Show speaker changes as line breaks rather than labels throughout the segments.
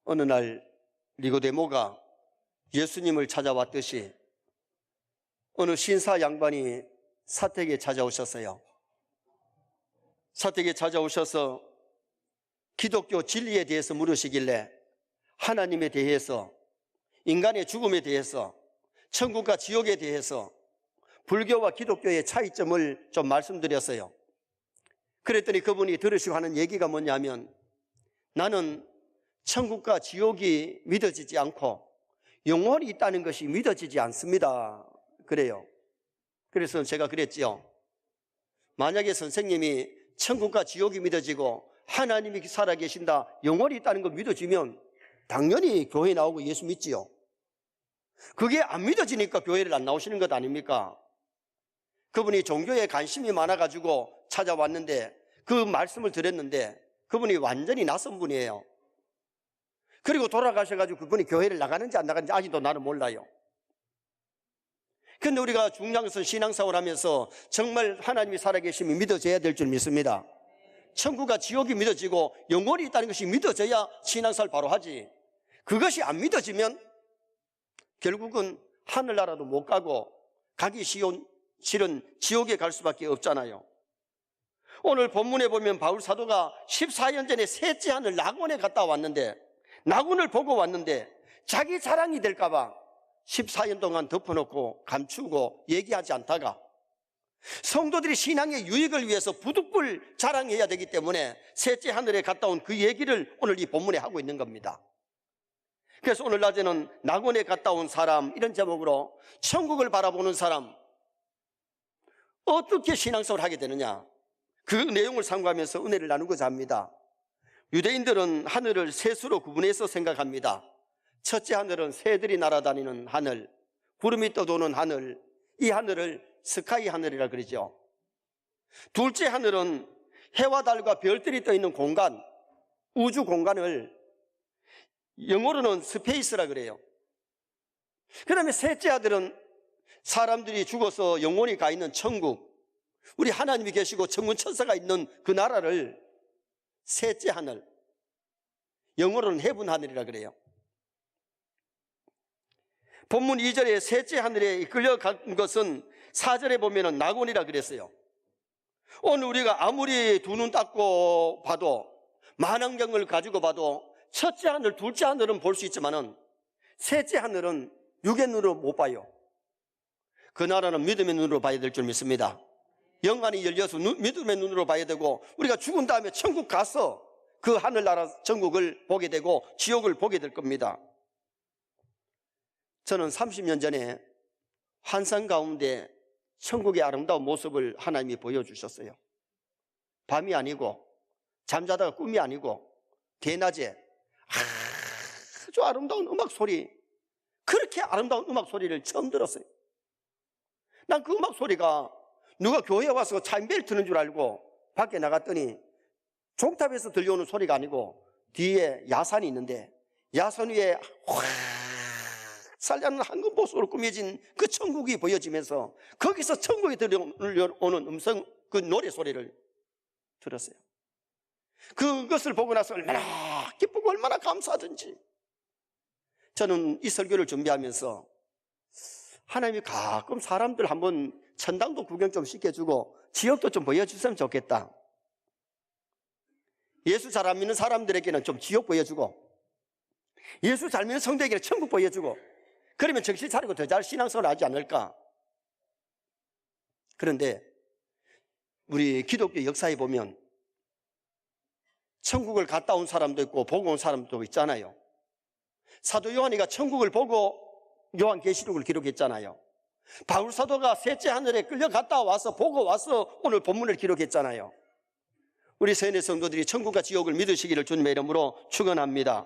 어느 날 니고데모가 예수님을 찾아왔듯이 어느 신사 양반이 사택에 찾아오셨어요. 사택에 찾아오셔서 기독교 진리에 대해서 물으시길래 하나님에 대해서, 인간의 죽음에 대해서, 천국과 지옥에 대해서, 불교와 기독교의 차이점을 좀 말씀드렸어요. 그랬더니 그분이 들으시고 하는 얘기가 뭐냐면, 나는 천국과 지옥이 믿어지지 않고 영원히 있다는 것이 믿어지지 않습니다. 그래요. 그래서 제가 그랬지요. 만약에 선생님이 천국과 지옥이 믿어지고 하나님이 살아계신다, 영원히 있다는 거 믿어지면 당연히 교회 나오고 예수 믿지요. 그게 안 믿어지니까 교회를 안 나오시는 것 아닙니까? 그분이 종교에 관심이 많아가지고 찾아왔는데, 그 말씀을 드렸는데 그분이 완전히 낯선 분이에요. 그리고 돌아가셔가지고 그분이 교회를 나가는지 안 나가는지 아직도 나는 몰라요. 근데 우리가 중요한 것은 신앙생활 하면서 정말 하나님이 살아계심이 믿어져야 될 줄 믿습니다. 천국과 지옥이 믿어지고 영원히 있다는 것이 믿어져야 신앙생활 바로 하지. 그것이 안 믿어지면 결국은 하늘나라도 못 가고 가기 싫은 지옥에 갈 수밖에 없잖아요. 오늘 본문에 보면 바울 사도가 14년 전에 셋째 하늘 낙원에 갔다 왔는데, 낙원을 보고 왔는데 자기 자랑이 될까 봐 14년 동안 덮어놓고 감추고 얘기하지 않다가, 성도들이 신앙의 유익을 위해서 부득불 자랑해야 되기 때문에 셋째 하늘에 갔다 온 그 얘기를 오늘 이 본문에 하고 있는 겁니다. 그래서 오늘 낮에는 낙원에 갔다 온 사람, 이런 제목으로 천국을 바라보는 사람, 어떻게 신앙생활을 하게 되느냐, 그 내용을 상고하면서 은혜를 나누고자 합니다. 유대인들은 하늘을 세 수로 구분해서 생각합니다. 첫째 하늘은 새들이 날아다니는 하늘, 구름이 떠도는 하늘, 이 하늘을 스카이 하늘이라 그러죠. 둘째 하늘은 해와 달과 별들이 떠있는 공간, 우주 공간을 영어로는 스페이스라 그래요. 그 다음에 셋째 하늘은 사람들이 죽어서 영원히 가 있는 천국, 우리 하나님이 계시고 천군 천사가 있는 그 나라를 셋째 하늘, 영어로는 헤븐 하늘이라 그래요. 본문 2절에 셋째 하늘에 이끌려간 것은 4절에 보면은 낙원이라 그랬어요. 오늘 우리가 아무리 두 눈 닦고 봐도, 만원경을 가지고 봐도 첫째 하늘, 둘째 하늘은 볼 수 있지만은 셋째 하늘은 육의 눈으로 못 봐요. 그 나라는 믿음의 눈으로 봐야 될 줄 믿습니다. 영안이 열려서 믿음의 눈으로 봐야 되고, 우리가 죽은 다음에 천국 가서 그 하늘나라 천국을 보게 되고 지옥을 보게 될 겁니다. 저는 30년 전에 환상 가운데 천국의 아름다운 모습을 하나님이 보여주셨어요. 밤이 아니고 잠자다가 꿈이 아니고 대낮에 아주 아름다운 음악 소리, 그렇게 아름다운 음악 소리를 처음 들었어요. 난 그 음악 소리가 누가 교회에 와서 차인벨 트는 줄 알고 밖에 나갔더니 종탑에서 들려오는 소리가 아니고 뒤에 야산이 있는데 야산 위에 확 살려는 황금보석으로 꾸며진 그 천국이 보여지면서 거기서 천국에 들려오는 음성, 그 노래 소리를 들었어요. 그것을 보고 나서 얼마나 기쁘고 얼마나 감사하든지. 저는 이 설교를 준비하면서 하나님이 가끔 사람들 한번 천당도 구경 좀 시켜주고 지옥도 좀 보여주셨으면 좋겠다. 예수 잘 안 믿는 사람들에게는 좀 지옥 보여주고, 예수 잘 믿는 성도에게는 천국 보여주고, 그러면 정신 차리고 더 잘 신앙생활을 하지 않을까. 그런데 우리 기독교 역사에 보면 천국을 갔다 온 사람도 있고 보고 온 사람도 있잖아요. 사도 요한이가 천국을 보고 요한계시록을 기록했잖아요. 바울 사도가 셋째 하늘에 끌려갔다 와서 보고 와서 오늘 본문을 기록했잖아요. 우리 세뇌 성도들이 천국과 지옥을 믿으시기를 주님의 이름으로 축원합니다.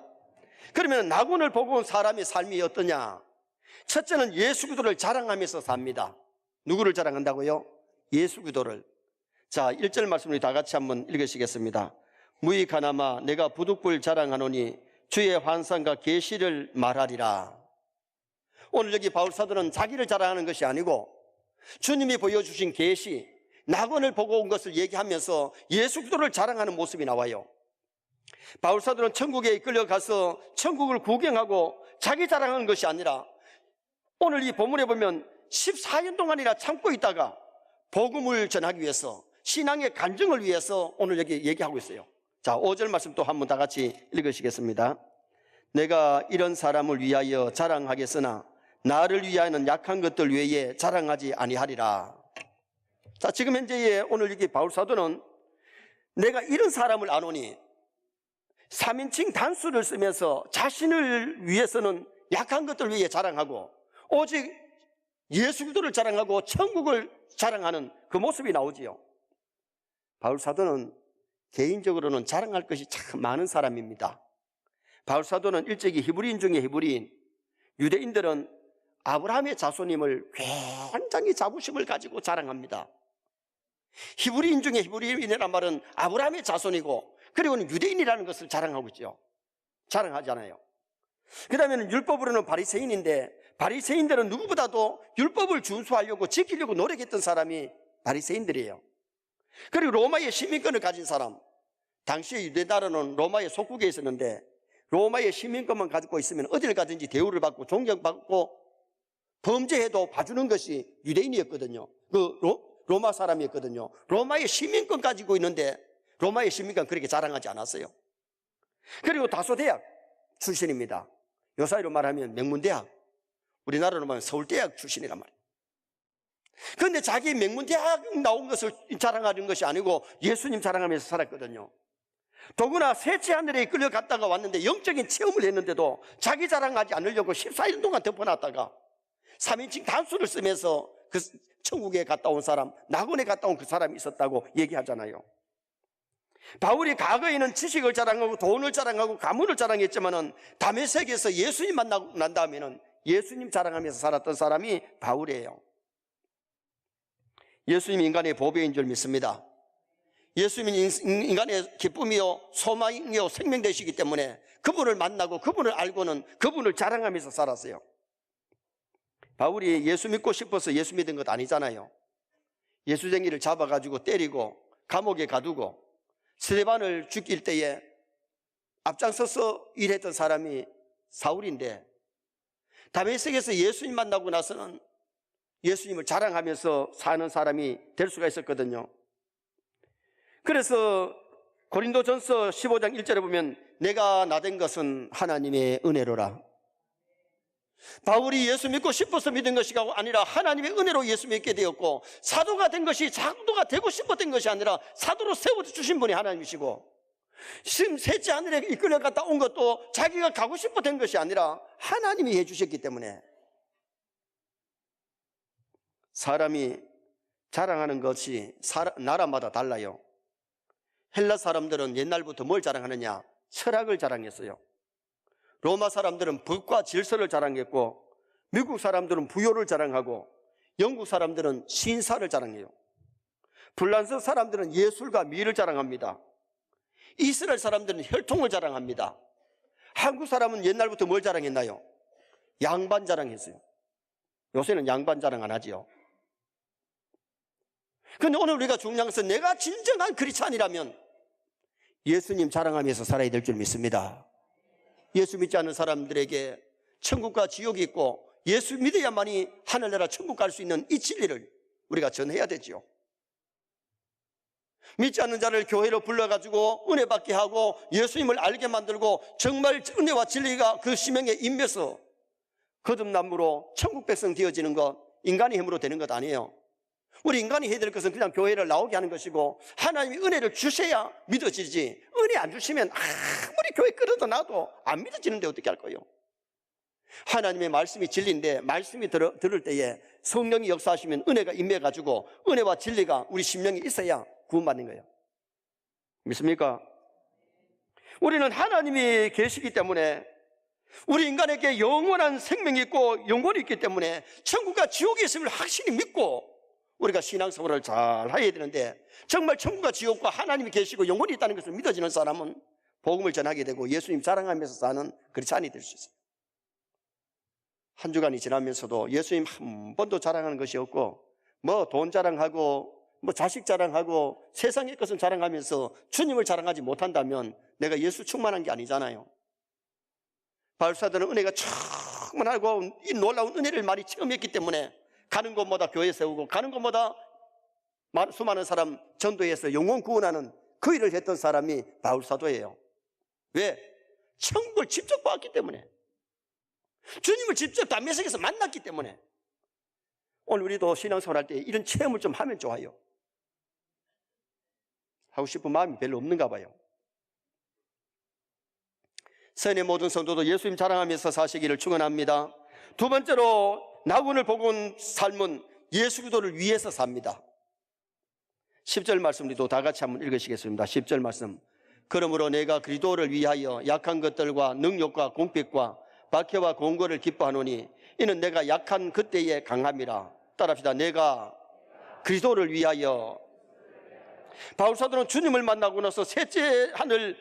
그러면 낙원을 보고 온 사람의 삶이 어떠냐? 첫째는 예수 그리스도를 자랑하면서 삽니다. 누구를 자랑한다고요? 예수 그리스도를. 자, 1절 말씀을 다 같이 한번 읽으시겠습니다. 무익하나마 내가 부득불 자랑하노니 주의 환상과 계시를 말하리라. 오늘 여기 바울 사도는 자기를 자랑하는 것이 아니고 주님이 보여주신 계시, 낙원을 보고 온 것을 얘기하면서 예수 그리스도를 자랑하는 모습이 나와요. 바울 사도는 천국에 이끌려가서 천국을 구경하고 자기 자랑하는 것이 아니라 오늘 이 본문에 보면 14년 동안이나 참고 있다가 복음을 전하기 위해서, 신앙의 간증을 위해서 오늘 여기 얘기하고 있어요. 자, 5절 말씀 또 한번 다 같이 읽으시겠습니다. 내가 이런 사람을 위하여 자랑하겠으나 나를 위하여는 약한 것들 외에 자랑하지 아니하리라. 자, 지금 현재의 오늘 여기 바울 사도는 내가 이런 사람을 아노니 3인칭 단수를 쓰면서 자신을 위해서는 약한 것들 위해 자랑하고 오직 예수 그리스도를 자랑하고 천국을 자랑하는 그 모습이 나오지요. 바울 사도는 개인적으로는 자랑할 것이 참 많은 사람입니다. 바울 사도는 일찍이 히브리인 중에 히브리인, 유대인들은 아브라함의 자손임을 굉장히 자부심을 가지고 자랑합니다. 히브리인 중에 히브리인이라는 말은 아브라함의 자손이고 그리고는 유대인이라는 것을 자랑하고 있죠. 자랑하잖아요. 그 다음에는 율법으로는 바리새인인데 바리새인들은 누구보다도 율법을 준수하려고 지키려고 노력했던 사람이 바리새인들이에요. 그리고 로마의 시민권을 가진 사람, 당시에 유대 나라는 로마의 속국에 있었는데 로마의 시민권만 가지고 있으면 어딜 가든지 대우를 받고 존경받고 범죄해도 봐주는 것이 유대인이었거든요. 로마 사람이었거든요. 로마의 시민권 가지고 있는데 로마의 시민권 그렇게 자랑하지 않았어요. 그리고 다소대학 출신입니다. 요사이로 말하면 명문대학, 우리나라로 말하면 서울대학 출신이란 말이에요. 그런데 자기 명문대학 나온 것을 자랑하는 것이 아니고 예수님 자랑하면서 살았거든요. 더구나 셋째 하늘에 끌려갔다가 왔는데 영적인 체험을 했는데도 자기 자랑하지 않으려고 14일 동안 덮어놨다가 3인칭 단수를 쓰면서 그 천국에 갔다 온 사람, 낙원에 갔다 온 그 사람이 있었다고 얘기하잖아요. 바울이 과거에는 지식을 자랑하고 돈을 자랑하고 가문을 자랑했지만은 다메섹에서 예수님 만나고 난 다음에는 예수님 자랑하면서 살았던 사람이 바울이에요. 예수님이 인간의 보배인 줄 믿습니다. 예수님이 인간의 기쁨이요 소망이요 생명 되시기 때문에 그분을 만나고 그분을 알고는 그분을 자랑하면서 살았어요. 바울이 예수 믿고 싶어서 예수 믿은 것 아니잖아요. 예수쟁이를 잡아가지고 때리고 감옥에 가두고 스데반을 죽일 때에 앞장서서 일했던 사람이 사울인데 다메섹에서 예수님 만나고 나서는 예수님을 자랑하면서 사는 사람이 될 수가 있었거든요. 그래서 고린도전서 15장 1절에 보면 내가 나된 것은 하나님의 은혜로라. 바울이 예수 믿고 싶어서 믿은 것이 아니라 하나님의 은혜로 예수 믿게 되었고 사도가 된 것이 사도가 되고 싶었던 것이 아니라 사도로 세워주신 분이 하나님이시고 지금 셋째 하늘에 이끌려갔다 온 것도 자기가 가고 싶어 된 것이 아니라 하나님이 해주셨기 때문에 사람이 자랑하는 것이 나라마다 달라요. 헬라 사람들은 옛날부터 뭘 자랑하느냐? 철학을 자랑했어요. 로마 사람들은 법과 질서를 자랑했고 미국 사람들은 부요를 자랑하고 영국 사람들은 신사를 자랑해요. 불란서 사람들은 예술과 미를 자랑합니다. 이스라엘 사람들은 혈통을 자랑합니다. 한국 사람은 옛날부터 뭘 자랑했나요? 양반 자랑했어요. 요새는 양반 자랑 안 하지요. 그런데 오늘 우리가 중요한 것은 내가 진정한 크리스찬이라면 예수님 자랑하면서 살아야 될 줄 믿습니다. 예수 믿지 않는 사람들에게 천국과 지옥이 있고 예수 믿어야만이 하늘나라 천국 갈 수 있는 이 진리를 우리가 전해야 되죠. 믿지 않는 자를 교회로 불러가지고 은혜 받게 하고 예수님을 알게 만들고 정말 은혜와 진리가 그 심령에 임면서 거듭남으로 천국 백성 되어지는 것 인간의 힘으로 되는 것 아니에요. 우리 인간이 해야 될 것은 그냥 교회를 나오게 하는 것이고 하나님이 은혜를 주셔야 믿어지지 은혜 안 주시면 아무리 교회 끌어도 놔도 안 믿어지는데 어떻게 할 거예요? 하나님의 말씀이 진리인데 말씀이 들을 때에 성령이 역사하시면 은혜가 임해가지고 은혜와 진리가 우리 심령에 있어야 구원받는 거예요. 믿습니까? 우리는 하나님이 계시기 때문에, 우리 인간에게 영원한 생명이 있고 영혼이 있기 때문에 천국과 지옥이 있음을 확실히 믿고 우리가 신앙생활을 잘 해야 되는데, 정말 천국과 지옥과 하나님이 계시고 영혼이 있다는 것을 믿어지는 사람은 복음을 전하게 되고 예수님 자랑하면서 사는 그리스도인이 될 수 있어요. 한 주간이 지나면서도 예수님 한 번도 자랑하는 것이 없고, 뭐 돈 자랑하고 뭐 자식 자랑하고 세상의 것을 자랑하면서 주님을 자랑하지 못한다면 내가 예수 충만한 게 아니잖아요. 바울사도는 은혜가 충만하고 이 놀라운 은혜를 많이 체험했기 때문에 가는 곳마다 교회 세우고 가는 곳마다 수많은 사람 전도해서 영혼 구원하는 그 일을 했던 사람이 바울사도예요. 왜? 천국을 직접 봤기 때문에, 주님을 직접 담메색에서 만났기 때문에. 오늘 우리도 신앙생활 할 때 이런 체험을 좀 하면 좋아요. 하고 싶은 마음이 별로 없는가 봐요. 선의 모든 성도도 예수님 자랑하면서 사시기를 축원합니다. 두 번째로 나군을 보고 온 삶은 예수 그리스도를 위해서 삽니다. 10절 말씀 우리도 다 같이 한번 읽으시겠습니다. 10절 말씀. 그러므로 내가 그리스도를 위하여 약한 것들과 능력과 공핍과 박해와 공고를 기뻐하노니 이는 내가 약한 그때에 강함이라. 따라합시다. 내가 그리스도를 위하여. 바울사도는 주님을 만나고 나서 셋째 하늘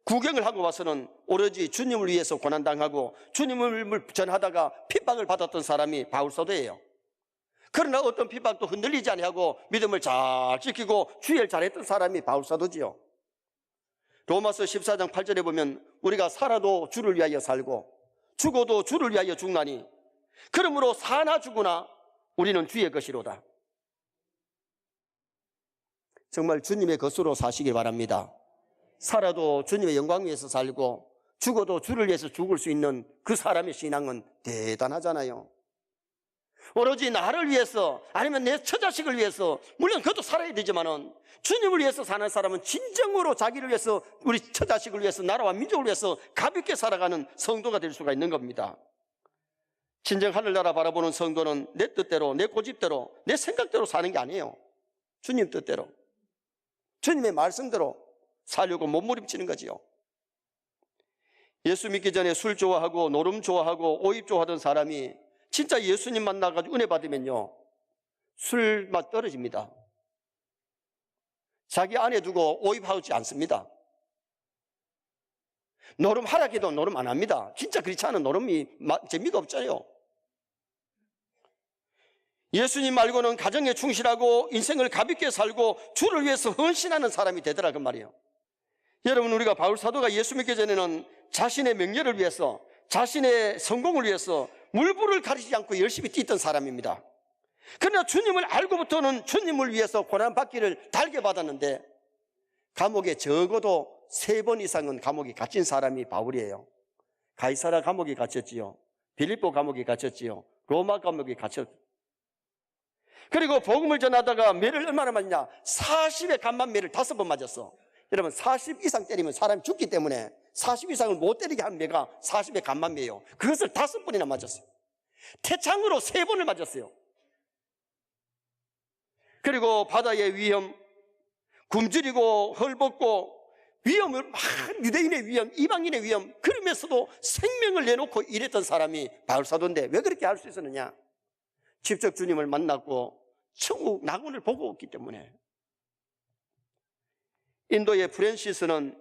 구경을 하고 와서는 오로지 주님을 위해서 고난당하고 주님을 전하다가 핍박을 받았던 사람이 바울사도예요. 그러나 어떤 핍박도 흔들리지 아니하고 믿음을 잘 지키고 주의를 잘했던 사람이 바울사도지요. 로마서 14장 8절에 보면 우리가 살아도 주를 위하여 살고 죽어도 주를 위하여 죽나니 그러므로 사나 죽으나 우리는 주의 것이로다. 정말 주님의 것으로 사시길 바랍니다. 살아도 주님의 영광 위해서 살고 죽어도 주를 위해서 죽을 수 있는 그 사람의 신앙은 대단하잖아요. 오로지 나를 위해서 아니면 내 처자식을 위해서, 물론 그것도 살아야 되지만은 주님을 위해서 사는 사람은 진정으로 자기를 위해서, 우리 처자식을 위해서, 나라와 민족을 위해서 가볍게 살아가는 성도가 될 수가 있는 겁니다. 진정 하늘나라 바라보는 성도는 내 뜻대로, 내 고집대로, 내 생각대로 사는 게 아니에요. 주님 뜻대로, 주님의 말씀대로 살려고 몸부림치는 거지요. 예수 믿기 전에 술 좋아하고 노름 좋아하고 오입 좋아하던 사람이 진짜 예수님 만나가지고 은혜 받으면요, 술맛 떨어집니다. 자기 안에 두고 오입하지 않습니다. 노름 하락해도 노름 안 합니다. 진짜 그렇지 않은 노름이 재미가 없잖아요. 예수님 말고는 가정에 충실하고 인생을 가볍게 살고 주를 위해서 헌신하는 사람이 되더라 그 말이에요. 여러분, 우리가 바울사도가 예수 믿기 전에는 자신의 명예를 위해서, 자신의 성공을 위해서 물불을 가리지 않고 열심히 뛰던 사람입니다. 그러나 주님을 알고부터는 주님을 위해서 고난받기를 달게 받았는데 감옥에 적어도 3번 이상은 감옥에 갇힌 사람이 바울이에요. 가이사라 감옥에 갇혔지요, 빌립보 감옥에 갇혔지요, 로마 감옥에 갇혔. 그리고 복음을 전하다가 매를 얼마나 맞냐? 40의 간만 매를 5번 맞았어. 여러분, 40 이상 때리면 사람이 죽기 때문에 40 이상을 못 때리게 한 매가 40의 간만 매예요. 그것을 5번이나 맞았어요. 태창으로 3번을 맞았어요. 그리고 바다의 위험, 굶주리고 헐벗고 위험을 막, 유대인의 위험, 이방인의 위험, 그러면서도 생명을 내놓고 일했던 사람이 바울사도인데 왜 그렇게 할 수 있었느냐? 직접 주님을 만났고 천국 낙원을 보고 왔기 때문에. 인도의 프랜시스는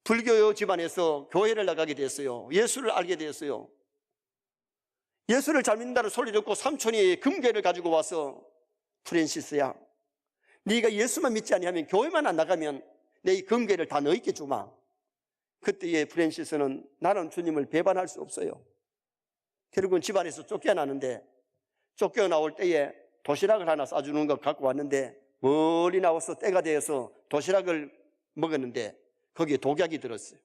불교 집안에서 교회를 나가게 됐어요. 예수를 알게 되었어요. 예수를 잘 믿는다는 소리 듣고 삼촌이 금괴를 가지고 와서, 프랜시스야, 네가 예수만 믿지 아니하면 교회만 안 나가면 내 이 금괴를 다 너에게 주마. 그때의 프랜시스는 나는 주님을 배반할 수 없어요. 결국은 집안에서 쫓겨나는데, 쫓겨나올 때에 도시락을 하나 싸주는 것 갖고 왔는데 멀리 나와서 때가 되어서 도시락을 먹었는데 거기에 독약이 들었어요.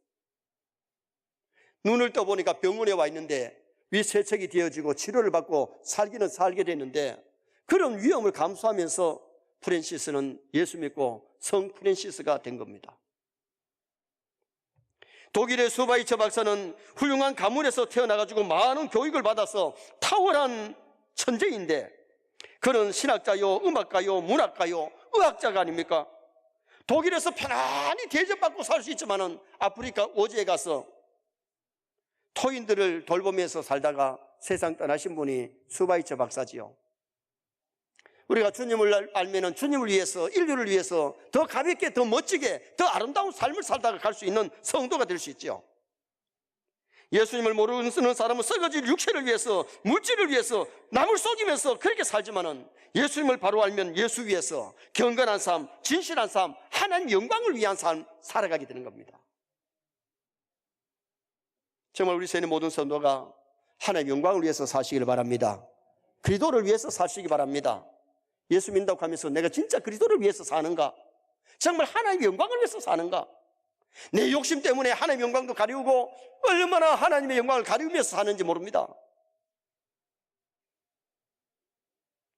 눈을 떠보니까 병원에 와 있는데 위세척이 되어지고 치료를 받고 살기는 살게 됐는데, 그런 위험을 감수하면서 프랜시스는 예수 믿고 성 프랜시스가 된 겁니다. 독일의 수바이처 박사는 훌륭한 가문에서 태어나가지고 많은 교육을 받아서 탁월한 천재인데, 그는 신학자요, 음악가요, 문학가요, 의학자가 아닙니까? 독일에서 편안히 대접받고 살 수 있지만은 아프리카 오지에 가서 토인들을 돌보면서 살다가 세상 떠나신 분이 수바이처 박사지요. 우리가 주님을 알면은 주님을 위해서, 인류를 위해서 더 가볍게, 더 멋지게, 더 아름다운 삶을 살다가 갈 수 있는 성도가 될 수 있죠. 예수님을 모르는 사람은 썩어질 육체를 위해서, 물질을 위해서 남을 속이면서 그렇게 살지만은 예수님을 바로 알면 예수 위해서 경건한 삶, 진실한 삶, 하나님 영광을 위한 삶 살아가게 되는 겁니다. 정말 우리 세계 모든 성도가 하나님 영광을 위해서 사시기를 바랍니다. 그리스도를 위해서 사시기 바랍니다. 예수 믿는다고 하면서 내가 진짜 그리스도를 위해서 사는가? 정말 하나님의 영광을 위해서 사는가? 내 욕심 때문에 하나님의 영광도 가리우고 얼마나 하나님의 영광을 가리우면서 사는지 모릅니다.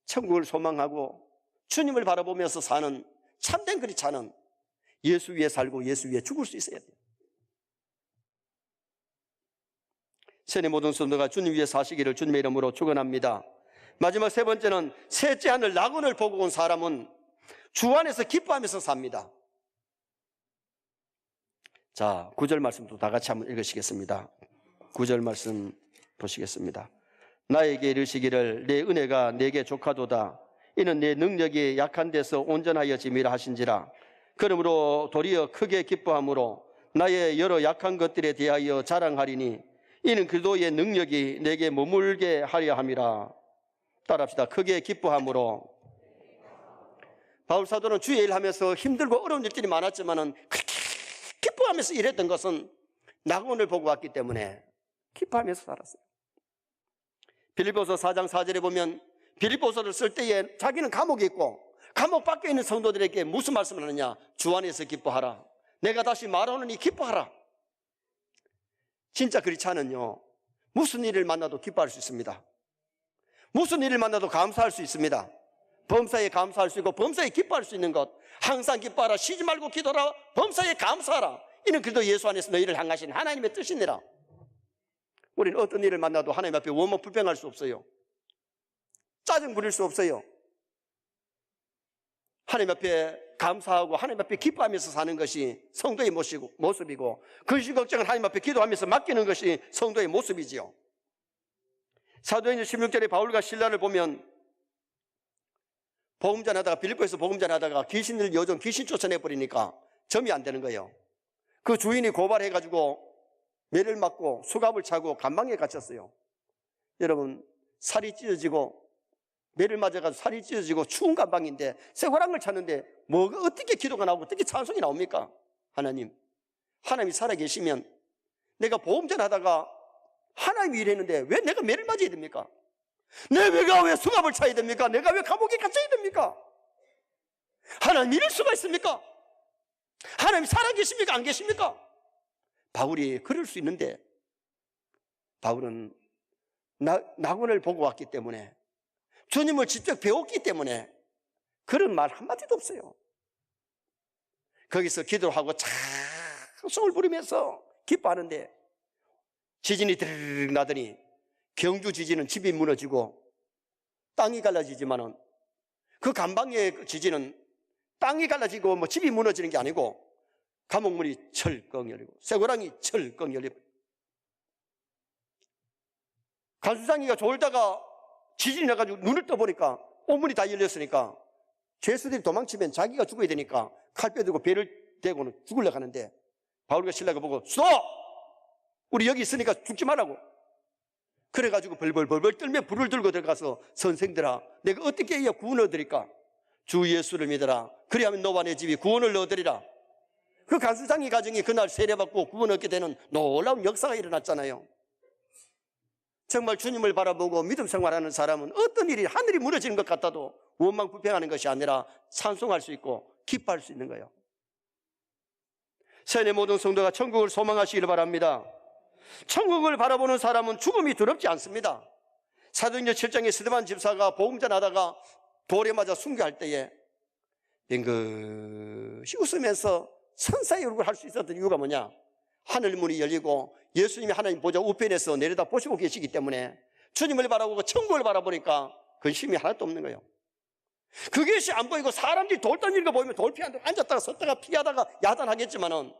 천국을 소망하고 주님을 바라보면서 사는 참된 그리스도는 예수 위에 살고 예수 위에 죽을 수 있어야 돼요. 세계 모든 성도가 주님 위에 사시기를 주님의 이름으로 축원합니다. 마지막 세 번째는 셋째 하늘 낙원을 보고 온 사람은 주 안에서 기뻐하면서 삽니다. 자, 9절 말씀도 다 같이 한번 읽으시겠습니다. 9절 말씀 보시겠습니다. 나에게 이르시기를 내 은혜가 내게 족하도다. 이는 내 능력이 약한 데서 온전하여 짐이라 하신지라. 그러므로 도리어 크게 기뻐함으로 나의 여러 약한 것들에 대하여 자랑하리니 이는 그리스도의 능력이 내게 머물게 하려 함이라. 따라합시다. 크게 기뻐함으로. 바울 사도는 주의 일하면서 힘들고 어려운 일들이 많았지만은 그렇게 기뻐하면서 일했던 것은 낙원을 보고 왔기 때문에 기뻐하면서 살았어요. 빌립보서 4장 4절에 보면 빌립보서를 쓸 때에 자기는 감옥에 있고 감옥 밖에 있는 성도들에게 무슨 말씀을 하느냐? 주 안에서 기뻐하라. 내가 다시 말하노니 기뻐하라. 진짜 그렇지 않은요, 무슨 일을 만나도 기뻐할 수 있습니다. 무슨 일을 만나도 감사할 수 있습니다. 범사에 감사할 수 있고 범사에 기뻐할 수 있는 것, 항상 기뻐하라, 쉬지 말고 기도하라, 범사에 감사하라. 이는 그래도 예수 안에서 너희를 향하신 하나님의 뜻이니라. 우리는 어떤 일을 만나도 하나님 앞에 원망 불평할 수 없어요. 짜증 부릴 수 없어요. 하나님 앞에 감사하고 하나님 앞에 기뻐하면서 사는 것이 성도의 모습이고, 근심 걱정을 하나님 앞에 기도하면서 맡기는 것이 성도의 모습이지요. 사도행전 16절에 바울과 실라를 보면 복음 전하다가, 빌립보에서 복음 전하다가 귀신을 요즘 귀신 쫓아내버리니까 점이 안 되는 거예요. 그 주인이 고발해가지고 매를 맞고 수갑을 차고 감방에 갇혔어요. 여러분, 살이 찢어지고 매를 맞아가지고 살이 찢어지고 추운 감방인데 쇠고랑을 찼는데 뭐가 어떻게 기도가 나오고 어떻게 찬송이 나옵니까? 하나님이 살아계시면 내가 복음 전하다가 하나님이 일했는데 왜 내가 매를 맞아야 됩니까? 내가 왜 수갑을 차야 됩니까? 내가 왜 감옥에 갇혀야 됩니까? 하나님 이럴 수가 있습니까? 하나님 살아계십니까? 안 계십니까? 바울이 그럴 수 있는데, 바울은 낙원을 보고 왔기 때문에, 주님을 직접 배웠기 때문에 그런 말 한마디도 없어요. 거기서 기도하고 찬송을 부르면서 기뻐하는데 지진이 드르륵 나더니, 경주 지진은 집이 무너지고 땅이 갈라지지만은 그 감방의 지진은 땅이 갈라지고 뭐 집이 무너지는 게 아니고 감옥문이 철컹 열리고 쇠고랑이 철컹 열리고, 간수장이가 졸다가 지진이 나가지고 눈을 떠보니까 온문이 다 열렸으니까 죄수들이 도망치면 자기가 죽어야 되니까 칼 빼들고 배를 대고는 죽으려고 하는데 바울과 실라가 보고 스톱! 우리 여기 있으니까 죽지 말라고. 그래가지고 벌벌벌벌 떨며 불을 들고 들어가서 선생들아, 내가 어떻게 해야 구원을 얻으리까? 주 예수를 믿어라. 그리하면 너와 내 집이 구원을 얻으리라. 그 간수장이 가정이 그날 세례받고 구원 얻게 되는 놀라운 역사가 일어났잖아요. 정말 주님을 바라보고 믿음 생활하는 사람은 어떤 일이 하늘이 무너지는 것 같아도 원망 불평하는 것이 아니라 찬송할 수 있고 기뻐할 수 있는 거예요. 세계 모든 성도가 천국을 소망하시기를 바랍니다. 천국을 바라보는 사람은 죽음이 두렵지 않습니다. 사도행전 7장에 스데반 집사가 복음 전하다가 돌에 맞아 순교할 때에 빙긋이 웃으면서 천사의 얼굴을 할 수 있었던 이유가 뭐냐? 하늘문이 열리고 예수님이 하나님 보좌 우편에서 내려다 보시고 계시기 때문에 주님을 바라보고 천국을 바라보니까 근심이 하나도 없는 거예요. 그것이 안 보이고 사람들이 돌 던지는 거 보이면 돌 피한다고 앉았다가 섰다가 피하다가 야단하겠지만은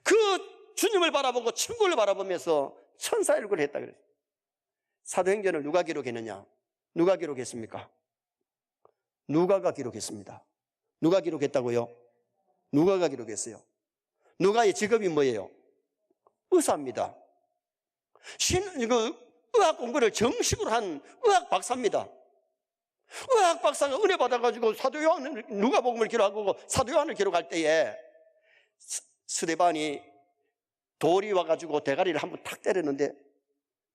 그 주님을 바라보고 천국을 바라보면서 천사의 얼굴을 했다 그랬어요. 사도행전을 누가 기록했느냐? 누가 기록했습니까? 누가가 기록했습니다. 누가 기록했다고요? 누가가 기록했어요. 누가의 직업이 뭐예요? 의사입니다. 의학 공부를 정식으로 한 의학 박사입니다. 의학 박사가 은혜 받아가지고 사도 요한을, 누가복음을 기록하고 사도 요한을 기록할 때에 스데반이 돌이 와가지고 대가리를 한번 탁 때렸는데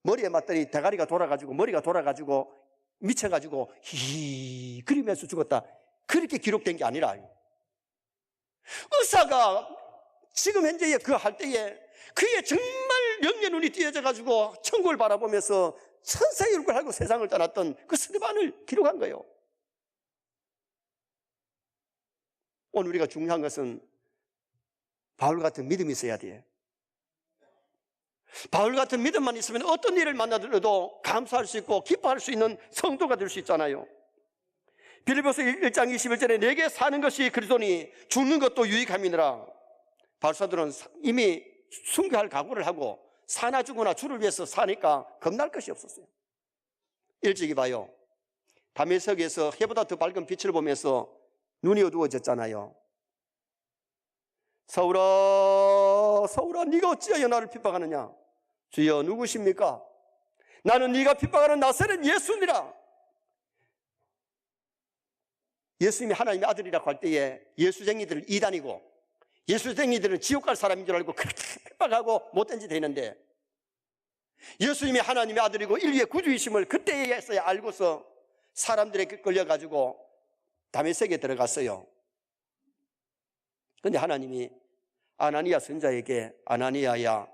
머리에 맞더니 대가리가 돌아가지고 머리가 돌아가지고 미쳐가지고 히 그리면서 죽었다. 그렇게 기록된 게 아니라 의사가 지금 현재 그 할 때에 그의 정말 영의 눈이 띄어져가지고 천국을 바라보면서 천사의 얼굴을 하고 세상을 떠났던 그 스데반을 기록한 거예요. 오늘 우리가 중요한 것은 바울 같은 믿음이 있어야 돼. 바울 같은 믿음만 있으면 어떤 일을 만나더라도 감사할 수 있고 기뻐할 수 있는 성도가 될 수 있잖아요. 빌립보서 1장 21절에 내게 사는 것이 그리스도니 죽는 것도 유익함이니라. 바울사도는 이미 순교할 각오를 하고 사나 죽으나 주를 위해서 사니까 겁날 것이 없었어요. 일찍이 봐요. 다메섹에서 해보다 더 밝은 빛을 보면서 눈이 어두워졌잖아요. 사울아 사울아 네가 어찌하여 나를 핍박하느냐? 주여 누구십니까? 나는 네가 핍박하는 나사렛 예수니라. 예수님이 하나님의 아들이라고 할 때에 예수쟁이들을 이단이고 예수쟁이들은 지옥 갈 사람인 줄 알고 그렇게 핍박하고 못된 짓 했는데 예수님이 하나님의 아들이고 인류의 구주이심을 그때에서야 알고서 사람들에게 끌려가지고 다메섹에 들어갔어요. 그런데 하나님이 아나니아 선자에게 아나니아야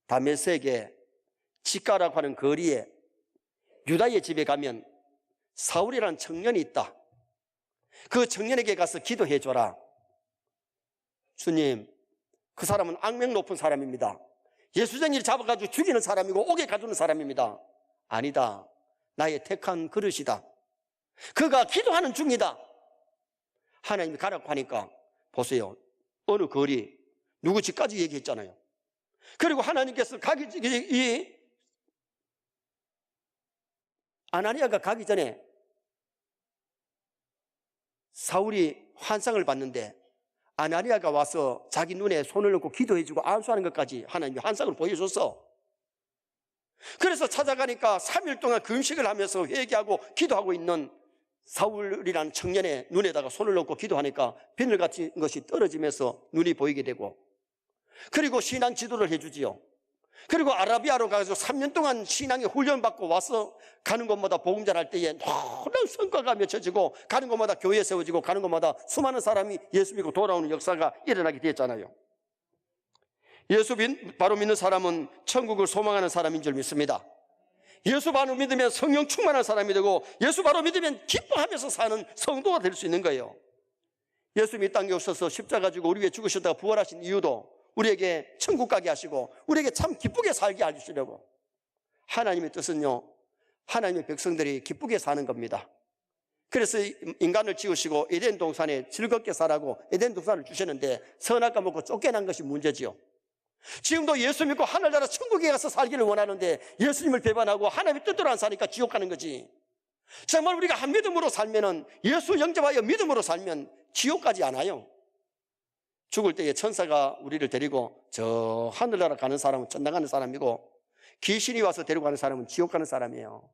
다메섹에 지가라고 하는 거리에 유다의 집에 가면 사울이라는 청년이 있다. 그 청년에게 가서 기도해 줘라. 주님, 그 사람은 악명 높은 사람입니다. 예수쟁이를 잡아가지고 죽이는 사람이고 옥에 가두는 사람입니다. 아니다. 나의 택한 그릇이다. 그가 기도하는 중이다. 하나님이 가라고 하니까 보세요. 어느 거리 누구 집까지 얘기했잖아요. 그리고 하나님께서 이 아나니아가 가기 전에 사울이 환상을 봤는데 아나니아가 와서 자기 눈에 손을 넣고 기도해주고 안수하는 것까지 하나님이 환상을 보여줬어. 그래서 찾아가니까 3일 동안 금식을 하면서 회개하고 기도하고 있는 사울이라는 청년의 눈에다가 손을 넣고 기도하니까 비늘 같은 것이 떨어지면서 눈이 보이게 되고, 그리고 신앙 지도를 해주지요. 그리고 아라비아로 가서 3년 동안 신앙의 훈련받고 와서 가는 곳마다 복음 전할 때에 놀라운 성과가 맺혀지고 가는 곳마다 교회 세워지고 가는 곳마다 수많은 사람이 예수 믿고 돌아오는 역사가 일어나게 됐잖아요. 예수 바로 믿는 사람은 천국을 소망하는 사람인 줄 믿습니다. 예수 바로 믿으면 성령 충만한 사람이 되고 예수 바로 믿으면 기뻐하면서 사는 성도가 될 수 있는 거예요. 예수님이 이 땅에 오셔서 십자가 지고 우리 위해 죽으셨다가 부활하신 이유도 우리에게 천국 가게 하시고 우리에게 참 기쁘게 살게 해주시려고. 하나님의 뜻은요, 하나님의 백성들이 기쁘게 사는 겁니다. 그래서 인간을 지으시고 에덴 동산에 즐겁게 살라고 에덴 동산을 주셨는데 선악과 먹고 쫓겨난 것이 문제지요. 지금도 예수 믿고 하늘나라 천국에 가서 살기를 원하는데 예수님을 배반하고 하나님의 뜻대로 안 사니까 지옥 가는 거지. 정말 우리가 한 믿음으로 살면은, 예수 영접하여 믿음으로 살면 지옥 가지 않아요. 죽을 때에 천사가 우리를 데리고 저 하늘나라 가는 사람은 천당 가는 사람이고, 귀신이 와서 데리고 가는 사람은 지옥 가는 사람이에요.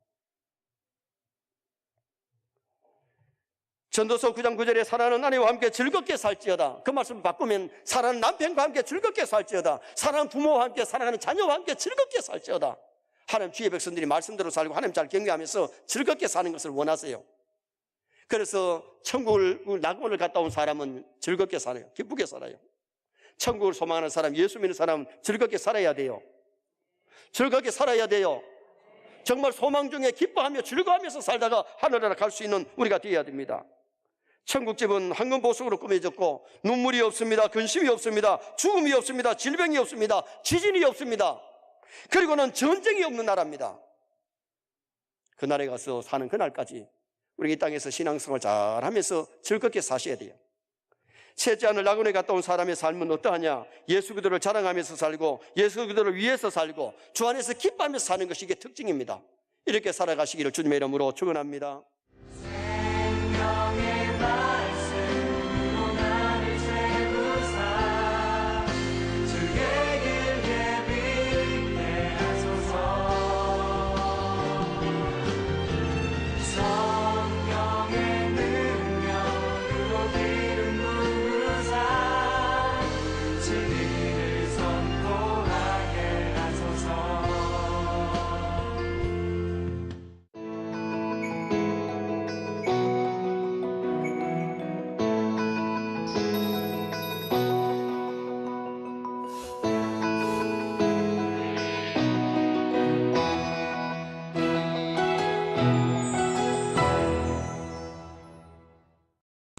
전도서 9장 9절에 사랑하는 아내와 함께 즐겁게 살지어다. 그 말씀을 바꾸면 사랑하는 남편과 함께 즐겁게 살지어다. 사랑하는 부모와 함께, 사랑하는 자녀와 함께 즐겁게 살지어다. 하나님 주의 백성들이 말씀대로 살고 하나님 잘 경외하면서 즐겁게 사는 것을 원하세요. 그래서 천국을 낙원을 갔다 온 사람은 즐겁게 살아요. 기쁘게 살아요. 천국을 소망하는 사람, 예수 믿는 사람은 즐겁게 살아야 돼요. 즐겁게 살아야 돼요. 정말 소망 중에 기뻐하며 즐거워하면서 살다가 하늘나라 갈 수 있는 우리가 되어야 됩니다. 천국집은 황금보석으로 꾸며졌고 눈물이 없습니다. 근심이 없습니다. 죽음이 없습니다. 질병이 없습니다. 지진이 없습니다. 그리고는 전쟁이 없는 나라입니다. 그날에 가서 사는 그날까지 우리 이 땅에서 신앙생활 잘하면서 즐겁게 사셔야 돼요. 셋째 하늘 낙원에 갔다 온 사람의 삶은 어떠하냐? 예수 그리스도를 자랑하면서 살고 예수 그리스도를 위해서 살고 주 안에서 기뻐하면서 사는 것이 이게 특징입니다. 이렇게 살아가시기를 주님의 이름으로 축원합니다.